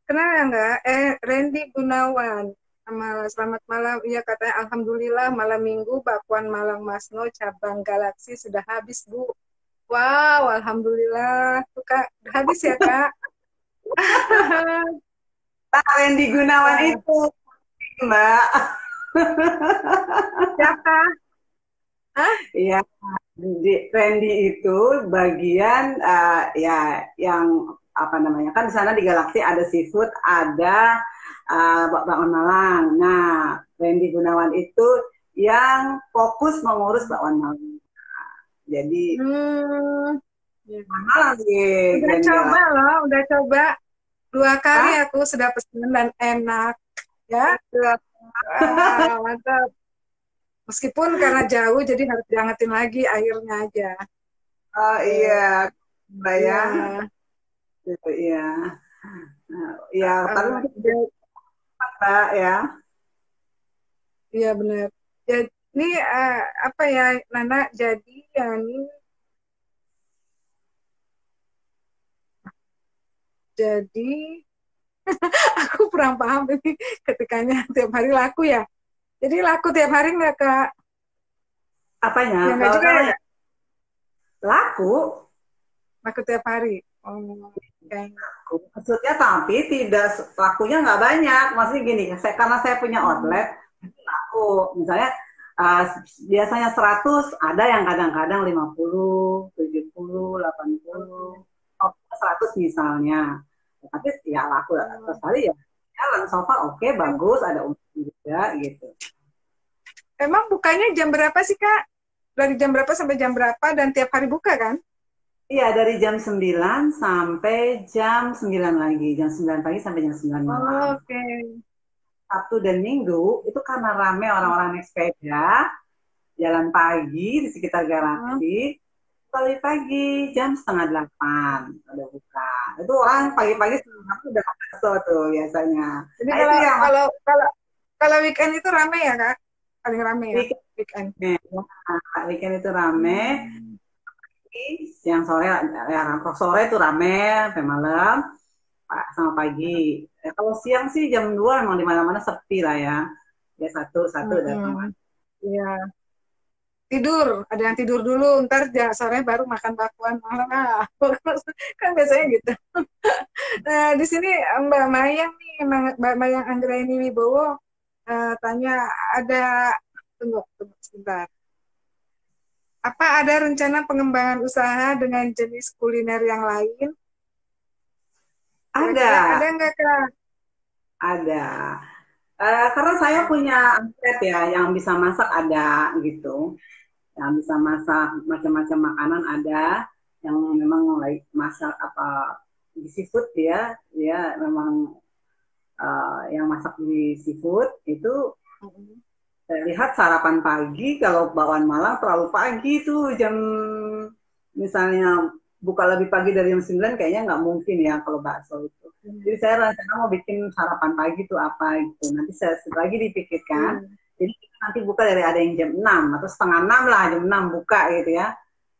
kenal nggak? Randy Gunawan. Selamat malam. Iya katanya Alhamdulillah malam minggu bakwan Malang Masno cabang Galaksi sudah habis Bu. Wow, Alhamdulillah. Tuh Kak, udah habis ya Kak? Randy Gunawan Wah, itu, Mbak. siapa? Hah? Iya, Randy itu bagian ya yang apa namanya, kan di sana di Galaksi ada seafood, ada bakwan Malang. Nah, Randy Gunawan itu yang fokus mengurus bakwan Malang. Jadi Hmm, ya. Malang di Udah Grand coba Galaksi. loh, udah coba 2 kali Hah? aku sudah pesan dan enak. Ya, mantap. Meskipun karena jauh, jadi harus diangetin lagi airnya aja. Oh Tuh. iya, Mbak ya. Iya, Iya. Ya, tapi Uh, masih ya, Mbak ya. iya benar. Jadi ini apa ya Nana? Jadi ya ini jadi aku kurang paham ini ketikanya tiap hari laku ya. Jadi laku tiap hari nggak Kak? Apanya? Ya nggak Kalau juga kalau ya yang Kak? laku, Laku tiap hari. Oh, kayaknya. maksudnya tapi tidak lakunya nggak banyak. Maksudnya gini, karena saya punya Hmm. outlet, laku. Misalnya uh, biasanya 100, ada yang kadang-kadang 50, 70, 80, Oke. 100 misalnya. Tapi ya laku terus Oh. hari ya jalan so far oke, bagus, ada untung juga gitu. Emang bukanya jam berapa sih Kak? Dari jam berapa sampai jam berapa dan tiap hari buka kan? Iya, dari jam 9 sampai jam 9 lagi. Jam 9 pagi sampai jam 9 malam. Oke. Sabtu dan Minggu itu karena rame orang-orang naik sepeda, jalan pagi di sekitar Hmm. garasi, kali pagi jam setengah 8 udah buka. Itu orang pagi-pagi setengah udah bakso tuh biasanya. Jadi Nah itu kalau yang kalau kalau kalau weekend itu rame ya Kak? Paling rame ya weekend, weekend. weekend itu rame. Hmm. Siang sore, ya sore itu rame sampai malam. Sama pagi. Kalau siang sih jam 2 emang di mana-mana sepi lah ya. Ya satu satu udah Mm-mm. keluar. Iya. Tidur, ada yang tidur dulu, ntar sore baru makan bakwan malam. Kan biasanya gitu. Nah, di sini Mbak Mayang nih, Mbak Mayang Anggraini Wibowo tanya ada tunggu sebentar. Apa ada rencana pengembangan usaha dengan jenis kuliner yang lain? Kira-kira Ada, ada nggak Kak? ada. Karena saya punya aset ya, yang bisa masak ada gitu. Yang bisa masak macam-macam makanan ada. Yang memang like masak apa di seafood dia memang yang masak di seafood itu saya lihat sarapan pagi kalau bawaan Malang terlalu pagi tuh jam misalnya buka lebih pagi dari jam 9 kayaknya nggak mungkin ya kalau bakso itu. Jadi saya rencana mau bikin sarapan pagi tuh apa gitu. Nanti saya lagi dipikirkan. Iya. Jadi nanti buka dari ada yang jam 6 atau setengah 6 lah, jam 6 buka gitu ya.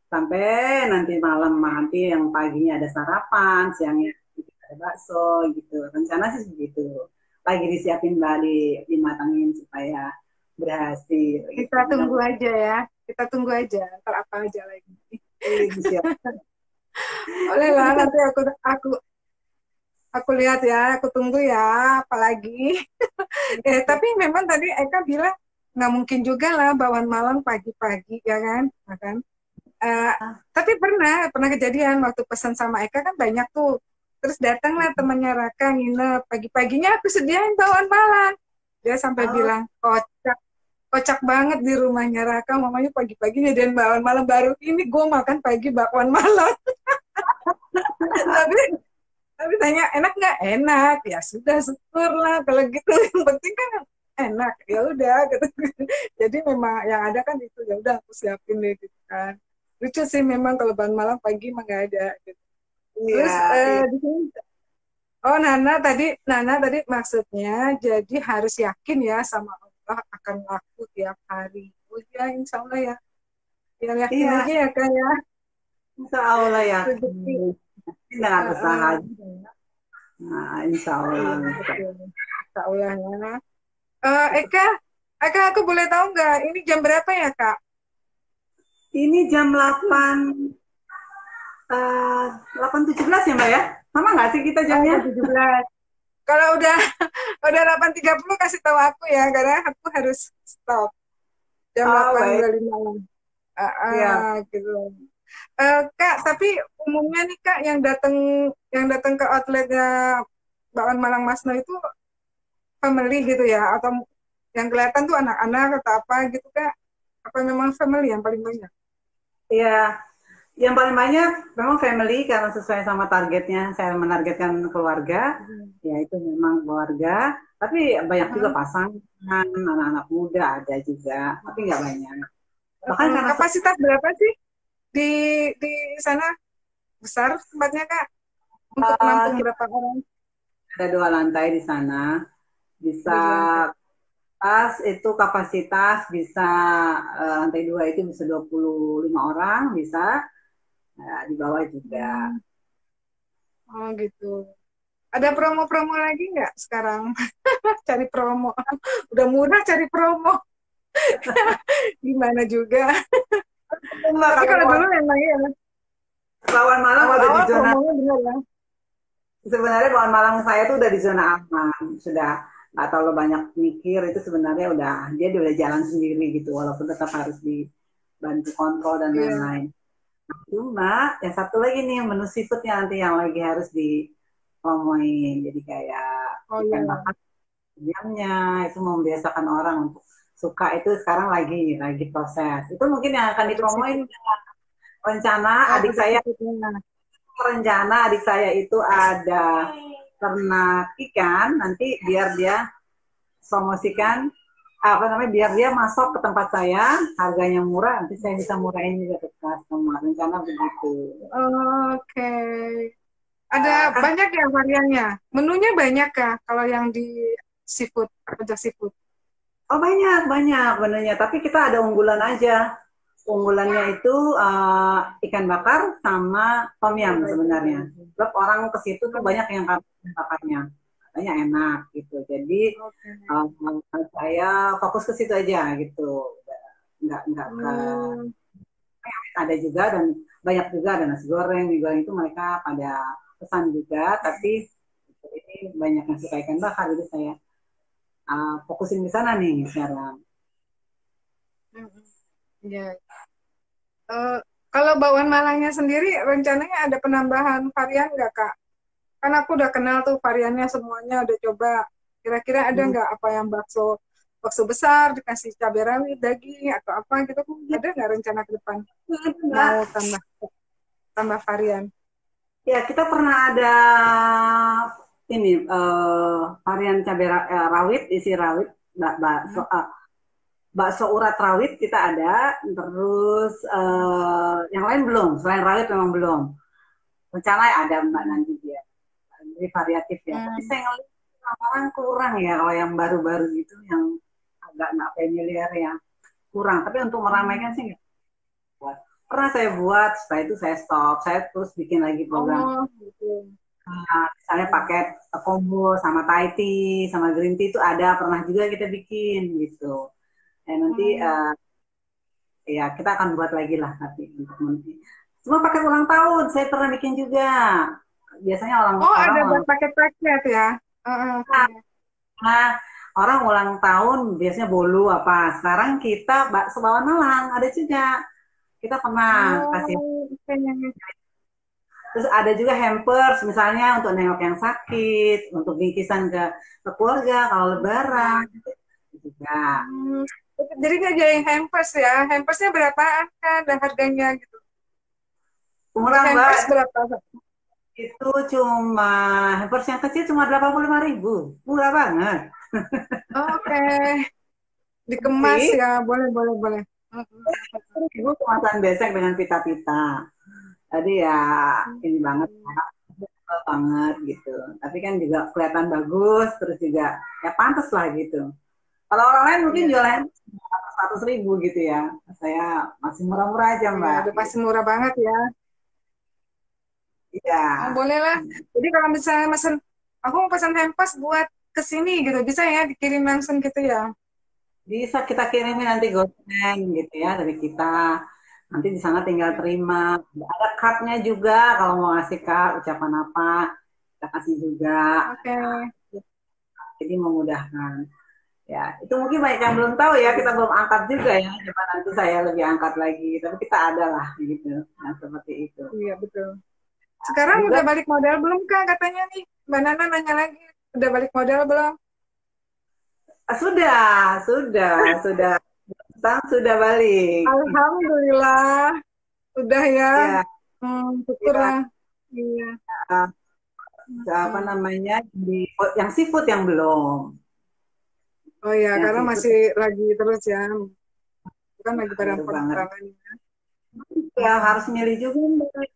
Sampai nanti malam nanti yang paginya ada sarapan, siangnya ada bakso gitu. Rencana sih begitu. Lagi disiapin Mbak dimatangin supaya berhasil gitu. Kita tunggu aja ya. Kita tunggu aja. Ntar apa aja lagi. Disiap. Boleh lah, nanti aku lihat ya, aku tunggu ya, apalagi. Tapi memang tadi Eka bilang nggak mungkin juga lah bawaan malam pagi-pagi ya kan, ya kan? Eh, tapi pernah kejadian waktu pesan sama Eka kan banyak tuh. Terus datanglah temannya Raka nginep pagi-paginya aku sediain bawaan malam. Dia sampai Oh, bilang kocak kocak banget di rumahnya Raka, mamanya pagi-pagi nyediain bawaan malam baru ini gue makan pagi bakwan malam. tapi tapi tanya enak nggak enak ya sudah syukur lah kalau gitu yang penting kan enak ya udah gitu. Jadi memang yang ada kan itu ya udah aku siapin deh gitu kan lucu sih memang kalau bahan malam pagi mah nggak ada gitu. iya, Terus iya, di sini oh Nana tadi maksudnya jadi harus yakin ya sama Allah akan laku tiap hari. Oh ya insya Allah ya, ya yakin iya, aja ya kan ya insya Allah ya. rezeki. Dengan usaha. Uh, Nah, insya Allah. iya betul insya Allah ya. Eka, aku boleh tahu nggak ini jam berapa ya Kak? Ini jam 8, 8.17 ya Mbak ya? Sama nggak sih kita Oh, jamnya? jam 17. Kalau udah udah 8.30 kasih tahu aku ya, karena aku harus stop jam Oh, baik. 8.25. Iya. Gitu. Kak, tapi umumnya nih Kak yang datang ke outletnya Bakwan Malang Masno itu family gitu ya, atau yang kelihatan tuh anak-anak atau apa gitu Kak? Apa memang family yang paling banyak? Iya. Yang paling banyak memang family karena sesuai sama targetnya. Saya menargetkan keluarga. Hmm. Ya itu memang keluarga. Tapi banyak juga pasangan, anak-anak muda ada juga. Tapi nggak banyak. Bahkan karena Kapasitas berapa sih di di sana besar tempatnya Kak? untuk menampung berapa orang? Ada 2 lantai di sana. Bisa Ada 2 lantai. itu kapasitas bisa lantai 2 itu bisa 25 orang bisa. Nah, di bawah juga. Hmm. Oh gitu. Ada promo-promo lagi nggak sekarang? Cari promo. Udah murah cari promo. Gimana juga. Enggak, Tapi kalau kalau dulu memang ya, Kawan Malang udah di awal-awal zona, promonya bener ya. sebenarnya Kawan Malang saya tuh udah di zona aman, sudah nggak terlalu banyak mikir, itu sebenarnya dia udah jalan sendiri gitu, walaupun tetap harus dibantu kontrol dan Iya. lain-lain. Cuma yang satu lagi nih menu seafoodnya nanti yang lagi harus dipromoin, jadi kayak Oh ikan iya. bakar ayamnya itu membiasakan orang untuk suka itu sekarang lagi proses. Itu mungkin yang akan Ada dipromoin seafood. rencana Oh, adik ada saya seafoodnya. rencana adik saya itu ada ternak ikan nanti biar dia promosikan apa namanya biar dia masuk ke tempat saya harganya murah nanti saya bisa murahin juga ke customer rencana begitu. Oke. Ada Kan banyak ya variannya. Menunya banyak kah kalau yang di seafood, pojok seafood? oh banyak banyak benernya tapi kita ada unggulan aja unggulannya itu ikan bakar sama tom yum sebenarnya sebab orang ke situ tuh banyak yang ikan bakarnya katanya enak gitu jadi Oke. uh, saya fokus ke situ aja gitu nggak ke Hmm. ada juga dan banyak juga ada nasi goreng mie goreng itu mereka pada pesan juga tapi ini banyak yang suka ikan bakar jadi saya fokusin di sana nih sekarang. Hmm. Ya. Eh, kalau bakwan Malangnya sendiri rencananya ada penambahan varian nggak Kak? Kan aku udah kenal tuh variannya semuanya udah coba. Kira-kira ada Hmm. nggak apa yang bakso bakso besar dikasih cabai rawit daging atau apa gitu? Ada nggak rencana ke depan mau Mbak, tambah tambah varian? ya kita pernah ada ini varian cabai rawit isi rawit bakso Hmm. bakso urat rawit kita ada terus yang lain belum selain rawit memang belum rencana ada mbak Hmm. nanti dia jadi variatif ya tapi Hmm. saya ngeliat orang kurang ya kalau yang baru-baru gitu yang agak nggak familiar ya kurang tapi untuk meramaikan Hmm. sih nggak buat pernah saya buat setelah itu saya stop saya terus bikin lagi program. Oh, gitu. Misalnya Ya. paket combo sama Thai tea sama green tea itu ada pernah juga kita bikin gitu. Dan nanti Hmm. ya kita akan buat lagi lah tapi untuk nanti. Cuma paket ulang tahun saya pernah bikin juga. Biasanya Oh, orang-orang ada ulang buat paket-paket ya? Oke. tahun, orang ulang tahun biasanya bolu apa. Sekarang kita bakso bawang Malang ada juga. Kita pernah kasih. Oh, oke. Terus ada juga hampers misalnya untuk nengok yang sakit, untuk bingkisan ke keluarga kalau lebaran juga. Hmm. Jadi nggak jadi hampers ya? Hampersnya berapaan kan? Dan harganya gitu. Untuk Murah hampers Mbak, berapa? itu cuma hampers yang kecil cuma 85.000. Murah banget. Oke. Dikemas Tapi ya, boleh, boleh, boleh. Mm-mm. ibu kemasan besek dengan pita-pita. Tadi ya ini banget Mm-mm. banget gitu. Tapi kan juga kelihatan bagus, terus juga ya pantas lah gitu. Kalau orang lain mungkin Iya, jualan 100.000 gitu ya. Saya masih murah-murah aja iya, Mbak. udah pasti Gitu. murah banget ya. Iya. Oh, boleh lah. Jadi kalau misalnya mesen, aku mau pesan hampers buat ke sini gitu, bisa ya dikirim langsung gitu ya? Bisa kita kirimin nanti gosen gitu ya dari kita. Nanti di sana tinggal Ya. terima. Ada cardnya juga kalau mau ngasih card ucapan apa kita kasih juga. Oke. Jadi memudahkan. Ya, itu mungkin banyak yang belum tahu ya. Kita belum angkat juga ya. Coba nanti saya lebih angkat lagi. Tapi kita ada lah gitu. Nah, seperti itu. Iya, betul. Sekarang Juga udah balik modal belum Kak katanya nih? Mbak Nana nanya lagi, udah balik modal belum? sudah. Sudah balik. Alhamdulillah, udah ya. Ya, ya, Syukurlah. Iya. apa Hmm. namanya yang seafood yang belum. Oh iya, Yang karena seafood masih lagi terus ya. Bukan lagi pada baru banget. pengembangan. Ya harus milih juga Mbak.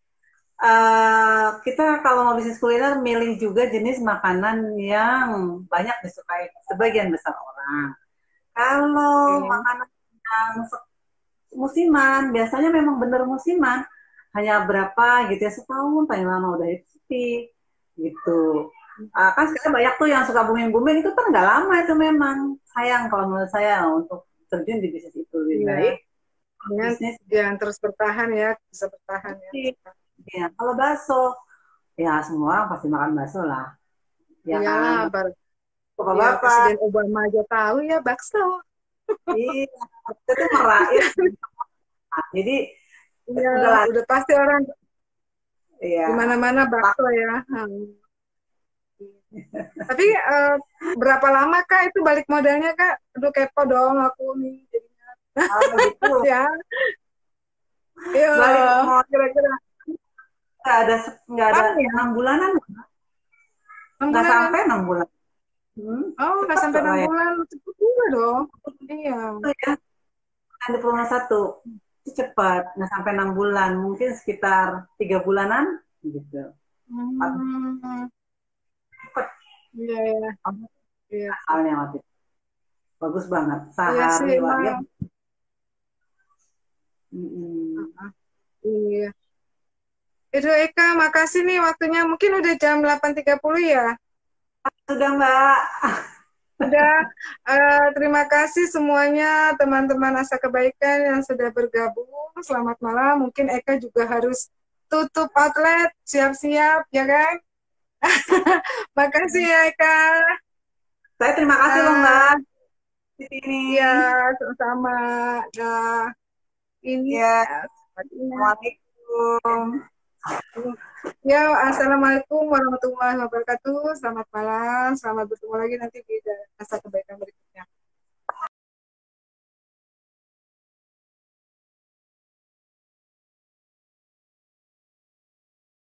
Kita kalau mau bisnis kuliner milih juga jenis makanan yang banyak disukai sebagian besar orang. Kalau Oke. makanan yang musiman, biasanya memang benar musiman, hanya berapa gitu ya, setahun paling lama udah itu sepi gitu. Kan sekarang banyak tuh yang suka booming-booming itu kan nggak lama itu, memang sayang kalau menurut saya untuk terjun di bisnis itu lebih baik Iya, dengan bisnis. yang terus bertahan ya, bisa bertahan ya. Ya, kalau bakso ya semua orang pasti makan bakso lah, ya Iyalah, kan, ya bapak-bapak. Presiden Obama aja tahu ya bakso. Iya, itu tuh meraih. Jadi Iya, udah lah, udah pasti orang ya di mana-mana bakso ya. Tapi berapa lama Kak itu balik modalnya Kak? Aduh kepo dong aku nih jadinya. gitu. Ya, iya. Balik mau kira-kira nggak ada Lama ya, 6 bulanan, 6 nggak bulanan. sampai 6 bulan. Oh, nggak Cepat sampai kok 6 ya. bulan. Cepet juga dong. Iya. Itu ya, kan di satu itu cepat, nggak sampai 6 bulan, mungkin sekitar 3 bulanan gitu. Aduh, Hmm, cepet. iya, iya, iya, Soalnya waktu itu bagus banget, iya sih sehari wah dia. emang. Mm-mm. Iya. Itu Eka, makasih nih waktunya. Mungkin udah jam 8.30 ya. Sudah Mbak. Udah, terima kasih semuanya teman-teman Asa Kebaikan yang sudah bergabung. Selamat malam. Mungkin Eka juga harus tutup outlet, siap-siap, ya kan? Makasih ya Eka. Saya terima kasih loh Mbak Ah, di sini. ya, sama-sama. Nah, ini Ya, sepertinya. Assalamualaikum. Ya, Assalamualaikum warahmatullahi wabarakatuh. Selamat malam. Selamat bertemu lagi nanti di Asa Kebaikan berikutnya.